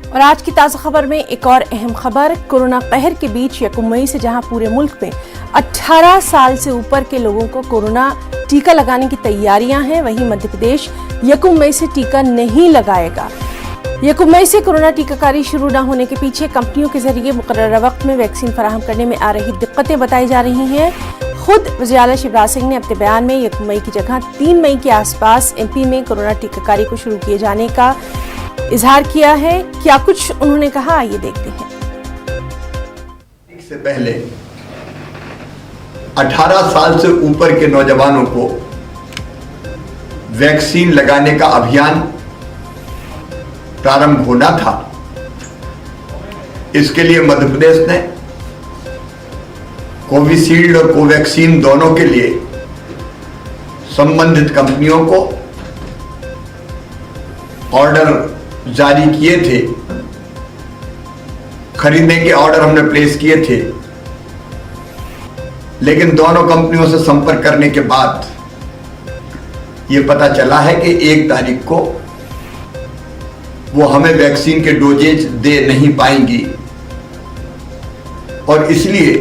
और आज की ताज़ा खबर में एक और अहम खबर, कोरोना कहर के बीच 1 मई से जहां पूरे मुल्क में 18 साल से ऊपर के लोगों को कोरोना टीका लगाने की तैयारियां हैं, वहीं मध्य प्रदेश 1 मई से टीका नहीं लगाएगा। 1 मई से कोरोना टीकाकारी शुरू न होने के पीछे कंपनियों के जरिए मुकर्रर वक्त में वैक्सीन फराहम करने में आ रही दिक्कतें बताई जा रही हैं। खुद वज़ीर आला शिवराज सिंह ने अपने बयान में 1 मई की जगह 3 मई के आसपास एमपी में कोरोना टीकाकारी को शुरू किए जाने का इजहार किया है। क्या कुछ उन्होंने कहा, आइए देखते हैं। से पहले 18 साल से ऊपर के नौजवानों को वैक्सीन लगाने का अभियान प्रारंभ होना था। इसके लिए मध्य प्रदेश ने कोविशील्ड और कोवैक्सीन दोनों के लिए संबंधित कंपनियों को ऑर्डर जारी किए थे, खरीदने के ऑर्डर हमने प्लेस किए थे। लेकिन दोनों कंपनियों से संपर्क करने के बाद यह पता चला है कि 1 तारीख को वो हमें वैक्सीन के डोजेज दे नहीं पाएंगी और इसलिए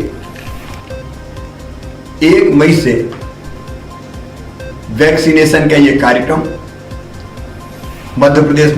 1 मई से वैक्सीनेशन का ये कार्यक्रम मध्य प्रदेश